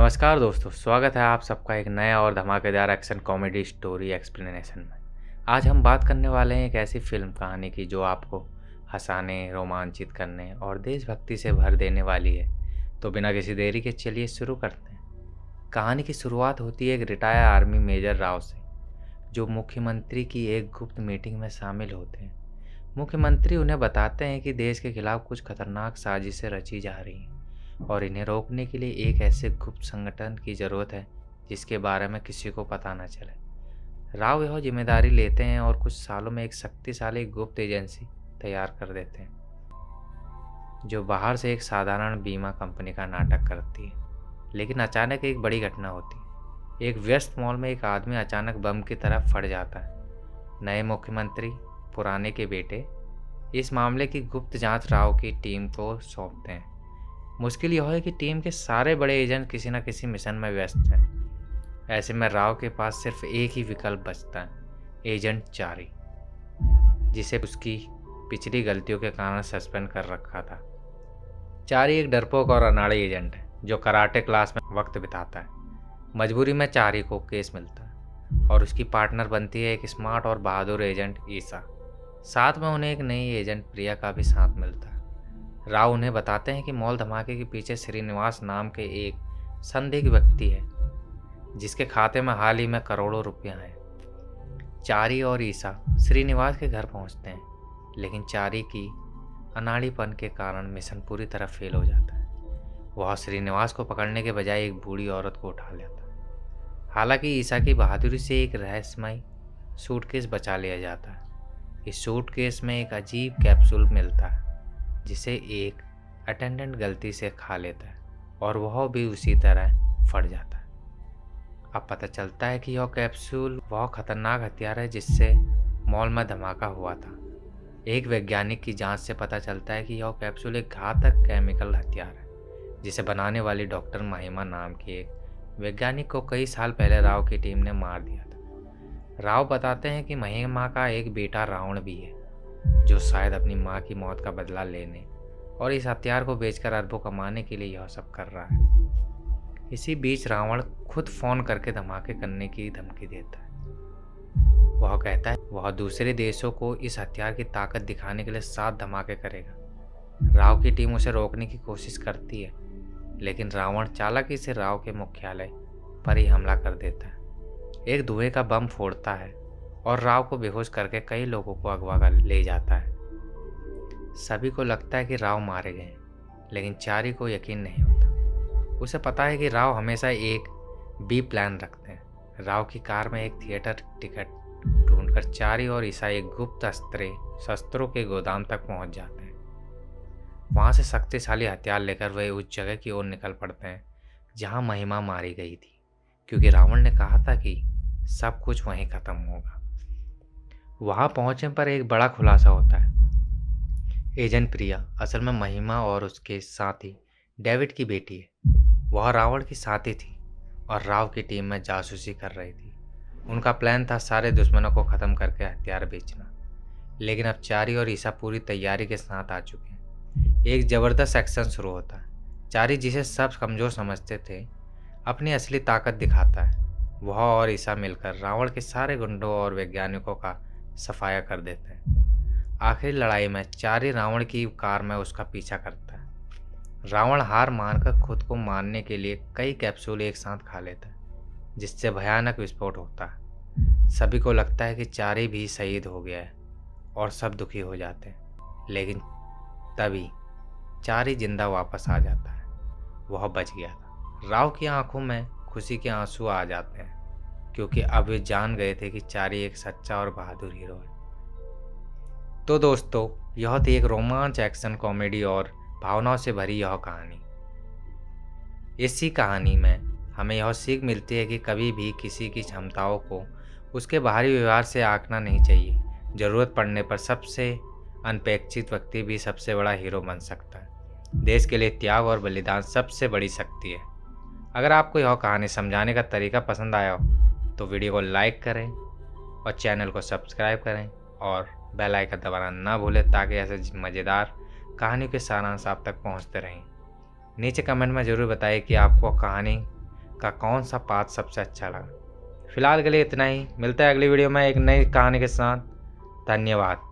नमस्कार दोस्तों, स्वागत है आप सबका एक नया और धमाकेदार एक्शन कॉमेडी स्टोरी एक्सप्लेनेशन में। आज हम बात करने वाले हैं एक ऐसी फिल्म कहानी की जो आपको हंसाने, रोमांचित करने और देशभक्ति से भर देने वाली है। तो बिना किसी देरी के चलिए शुरू करते हैं। कहानी की शुरुआत होती है एक रिटायर्ड आर्मी मेजर राव से, जो मुख्यमंत्री की एक गुप्त मीटिंग में शामिल होते हैं। मुख्यमंत्री उन्हें बताते हैं कि देश के खिलाफ कुछ खतरनाक साजिशें रची जा रही हैं और इन्हें रोकने के लिए एक ऐसे गुप्त संगठन की ज़रूरत है जिसके बारे में किसी को पता न चले। राव यह जिम्मेदारी लेते हैं और कुछ सालों में एक शक्तिशाली गुप्त एजेंसी तैयार कर देते हैं जो बाहर से एक साधारण बीमा कंपनी का नाटक करती है। लेकिन अचानक एक बड़ी घटना होती है। एक व्यस्त मॉल में एक आदमी अचानक बम की तरफ फट जाता है। नए मुख्यमंत्री, पुराने के बेटे, इस मामले की गुप्त जांच राव की टीम को सौंपते हैं। मुश्किल यह है कि टीम के सारे बड़े एजेंट किसी न किसी मिशन में व्यस्त हैं। ऐसे में राव के पास सिर्फ एक ही विकल्प बचता है, एजेंट चारी, जिसे उसकी पिछली गलतियों के कारण सस्पेंड कर रखा था। चारी एक डरपोक और अनाड़ी एजेंट है जो कराटे क्लास में वक्त बिताता है। मजबूरी में चारी को केस मिलता है और उसकी पार्टनर बनती है एक स्मार्ट और बहादुर एजेंट ईसा। साथ में उन्हें एक नई एजेंट प्रिया का भी साथ मिलता है। राव उन्हें बताते हैं कि मॉल धमाके के पीछे श्रीनिवास नाम के एक संदिग्ध व्यक्ति है जिसके खाते में हाल ही में करोड़ों रुपया हैं। चारी और ईसा श्रीनिवास के घर पहुंचते हैं, लेकिन चारी की अनाड़ीपन के कारण मिशन पूरी तरह फेल हो जाता है। वह श्रीनिवास को पकड़ने के बजाय एक बूढ़ी औरत को उठा लेता है। हालांकि ईसा की बहादुरी से एक रहस्यमय सूटकेस बचा लिया जाता है। इस सूटकेस में एक अजीब कैप्सूल मिलता है जिसे एक अटेंडेंट गलती से खा लेता है और वह भी उसी तरह फट जाता है। अब पता चलता है कि यह कैप्सूल वह खतरनाक हथियार है जिससे मॉल में धमाका हुआ था। एक वैज्ञानिक की जांच से पता चलता है कि यह कैप्सूल एक घातक केमिकल हथियार है जिसे बनाने वाली डॉक्टर महिमा नाम की एक वैज्ञानिक को कई साल पहले राव की टीम ने मार दिया था। राव बताते हैं कि महिमा का एक बेटा रावण भी है जो शायद अपनी मां की मौत का बदला लेने और इस हथियार को बेचकर अरबों कमाने के लिए यह सब कर रहा है। इसी बीच रावण खुद फोन करके धमाके करने की धमकी देता है। वह कहता है वह दूसरे देशों को इस हथियार की ताकत दिखाने के लिए 7 धमाके करेगा। राव की टीम उसे रोकने की कोशिश करती है, लेकिन रावण चालाकी से राव के मुख्यालय पर ही हमला कर देता है। एक धुएं का बम फोड़ता है और राव को बेहोश करके कई लोगों को अगवा कर ले जाता है। सभी को लगता है कि राव मारे गए, लेकिन चारी को यकीन नहीं होता। उसे पता है कि राव हमेशा एक बी प्लान रखते हैं। राव की कार में एक थिएटर टिकट ढूंढकर चारी और ईसा एक गुप्त शस्त्रों के गोदाम तक पहुंच जाते हैं। वहां से शक्तिशाली हथियार लेकर वे उस जगह की ओर निकल पड़ते हैं जहां महिमा मारी गई थी, क्योंकि रावण ने कहा था कि सब कुछ वहीं खत्म होगा। वहां पहुंचने पर एक बड़ा खुलासा होता है। एजेंट प्रिया असल में महिमा और उसके साथी डेविड की बेटी है। वह रावण की साथी थी और राव की टीम में जासूसी कर रही थी। उनका प्लान था सारे दुश्मनों को ख़त्म करके हथियार बेचना। लेकिन अब चारी और ईसा पूरी तैयारी के साथ आ चुके हैं। एक ज़बरदस्त एक्शन शुरू होता है। चारी, जिसे सब कमज़ोर समझते थे, अपनी असली ताकत दिखाता है। वह और ईसा मिलकर रावण के सारे गुंडों और वैज्ञानिकों का सफाया कर देते हैं। आखिरी लड़ाई में चारी रावण की कार में उसका पीछा करता है। रावण हार मानकर खुद को मारने के लिए कई कैप्सूल एक साथ खा लेता है, जिससे भयानक विस्फोट होता है। सभी को लगता है कि चारी भी शहीद हो गया है और सब दुखी हो जाते हैं। लेकिन तभी चारी जिंदा वापस आ जाता है। वह बच गया था। राव की आंखों में खुशी के आंसू आ जाते हैं, क्योंकि अब वे जान गए थे कि चारी एक सच्चा और बहादुर हीरो है। तो दोस्तों, यह थी एक रोमांच, एक्शन, कॉमेडी और भावनाओं से भरी यह कहानी। इसी कहानी में हमें यह सीख मिलती है कि कभी भी किसी की क्षमताओं को उसके बाहरी व्यवहार से आंकना नहीं चाहिए। ज़रूरत पड़ने पर सबसे अनपेक्षित व्यक्ति भी सबसे बड़ा हीरो बन सकता है। देश के लिए त्याग और बलिदान सबसे बड़ी शक्ति है। अगर आपको यह कहानी समझाने का तरीका पसंद आया हो तो वीडियो को लाइक करें और चैनल को सब्सक्राइब करें और बेल आइकन दबाना ना भूलें, ताकि ऐसे मज़ेदार कहानी के सारांश आप तक पहुंचते रहें। नीचे कमेंट में ज़रूर बताइए कि आपको कहानी का कौन सा पार्ट सबसे अच्छा लगा। फिलहाल के लिए इतना ही, मिलता है अगली वीडियो में एक नई कहानी के साथ। धन्यवाद।